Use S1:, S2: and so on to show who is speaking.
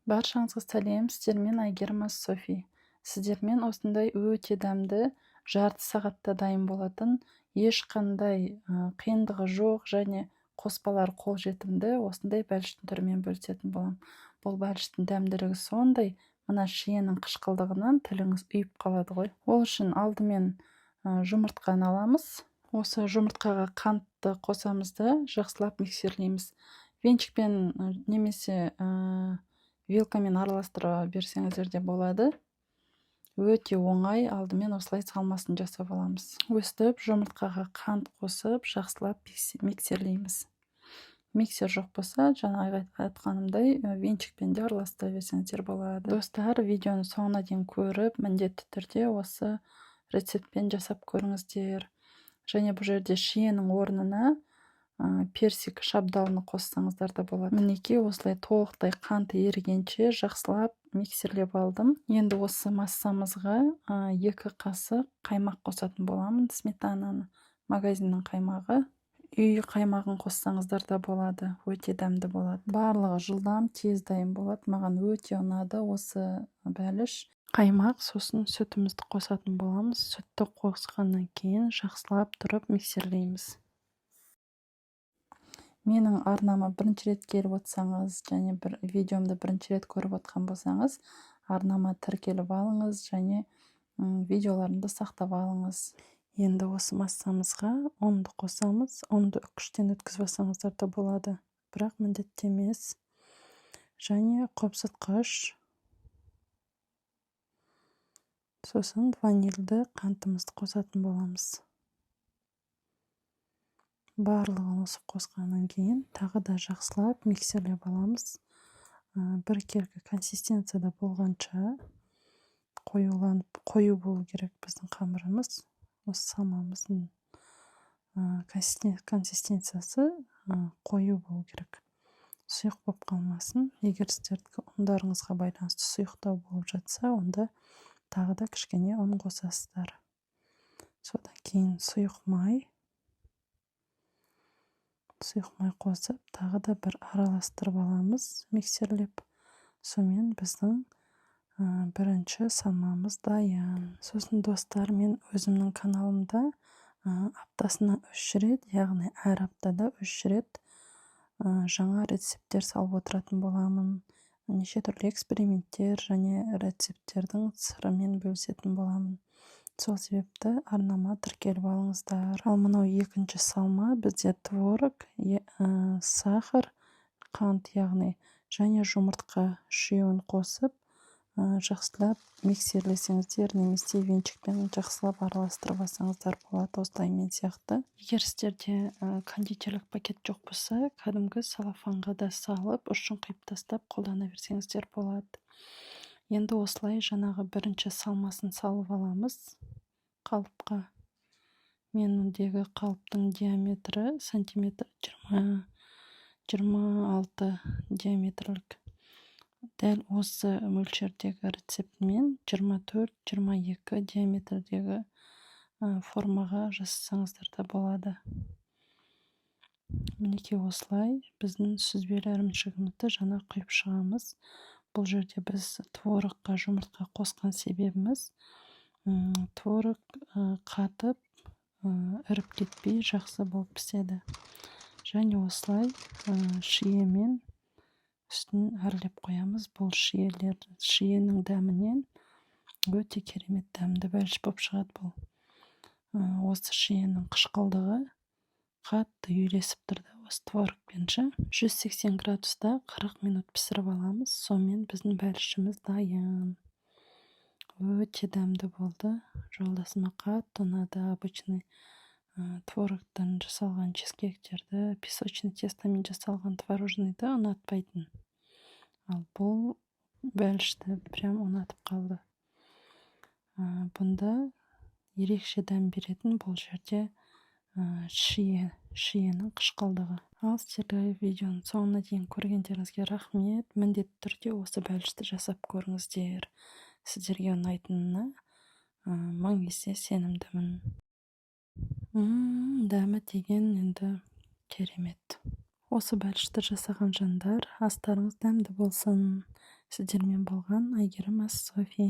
S1: Баршаңызға сәлем, сіздермен Айгерім Софи. Сіздермен осындай өте дәмді жарты сағатта дайын болатын, ешқандай қиындығы жоқ және қоспалар қолжетімді осындай бәліштің түрімен бөлісетін болам. Бұл бәліштің дәмділігі сондай, мына шиенің қышқылдығынан тіліңіз үйіп қалады ғой. Ол үшін алдымен жұмыртқаны аламыз. Осы жұмыртқаға қантты қосамызды жақсылап миксерлейміз. Венчикпен немесе вилкамен араластыра берсеңіздер де болады. Өте оңай, алдымен осылай салмасын жасап аламыз. Өстіп, жұмыртқаға қант қосып, жақсылап миксерлейміз. Миксер жоқ болса, жаңа айтқанымдай, венчикпен де араластыра берсеңіздер болады. Достар, видеоны соңына дейін көріп, міндетті түрде осы рецептпен жасап көріңіздер. Және бұл жерде шиенің орнына персик шабдалыны қоссаңыздар да болады. Мінекей осылай толықтай қанты ерігенше жақсылап миксерлеп алдым. Енді осы массамызға 2 қасық қаймақ қосатын боламын. Сметананы, магазиннің қаймағы. Үй қаймағын қоссаңыздар да болады. Өте дәмді болады. Барлығы жылдам, тез дайын болады. Маған өте ұнады осы бәліш. Қаймақ, сосын сүтімізді қосатын боламыз. Сүтті қосқаннан кейін жақсылап тұрып миксерлейміз. Менің арнама бірінші рет келіп отырсаңыз, және видеомды бірінші рет көріп отқан болсаңыз, арнама тіркеліп алыңыз және видеоларымды сақтап алыңыз. Енді осы массамызға ұнды қосамыз. Ұнды үкіштен өткізіп алсаңыздар да болады, бірақ міндетті емес. Және қопсытқыш. Сосын ванильді қантымызды қосатын боламыз. Барлығын осы қосқаннан кейін тағы да жақсылап миксерлеп аламыз. Бір келгі консистенцияда болғанша қою болу керек біздің қамырымыз. Осы салмамыздың консистенциясы қою болу керек. Сұйық болып қалмасын. Егер сіздердің ұндарыңызға байланысты сұйықтау болып жатса, онда тағы да кішкене ұн қосасыздар. Содан кейін сұйық май қосып, тағы да бір араластырып аламыз, миксерлеп. Сонымен біздің бірінші салмамыз дайын. Сосын достар, мен өзімнің каналымда аптасына 3 рет, яғни әр аптада 3 рет жаңа рецепттер салып отыратын боламын. Неше түрлі эксперименттер және рецепттердің сырымен бөлісетін боламын. Сол себепті арнама тіркеліп алыңыздар. Ал мынау екінші салма бізде творог, сахар, қант, яғни және жұмыртқа үшеуін қосып, жақсылап миксерлесеңіздер, немесе венчикпен жақсылап араластырып алсаңыздар болады, осылай мен сияқты. Егер сіздерде кондитерлік пакет жоқ болса, кәдімгі салафанға да салып, ұшын қиып тастап қолдана берсеңіздер болады. Енді осылай жаңағы бірінші салмасын салып аламыз қалыпқа. Меніңдегі қалыптың диаметрі сантиметр 26 диаметрлік. Дәл осы мөлшердегі рецептмен 24-22 диаметрдегі формаға жасасаңыздар да болады. Мінекей осылай біздің сүзбелі ірімшігімізді жаңа құйып шығамыз. Бұл жерде біз творогқа жұмыртқа қосқан себебіміз творог қатып, іріп кетпей жақсы болып піседі. Және осылай шиемен үстін әрлеп қоямыз. Бұл шиенің дәмінен өте керемет дәмді бәліш болып шығады бұл. Осы шиенің қышқылдығы қатты үйлесіп тұрды осы творогпенші. 180 градуста 40 минут пісіріп аламыз. Сонымен біздің бәлішіміз дайын. Өте дәмді болды. Жолдасыма қатты ұнады. Обычный творогтан жасалған чизкектерді, песочный тестомен жасалған творожныйды ұнатпайтын. Ал бұл бәлішті прям ұнатып қалды. Бұнда ерекше дәм беретін бұл жерде шиенің қышқылдығы. Ал сіздерге видеоның соңына дейін көргендеріңізге рахмет. Міндетті түрде осы бәлішті жасап көріңіздер. Сіздерге ұнайтынына 1000 есе сенімдімін. Дәмі деген енді керемет. Осы бәлішті жасаған жандар, астарыңыз дәмді болсын. Сіздермен болған Әйгерім Софи.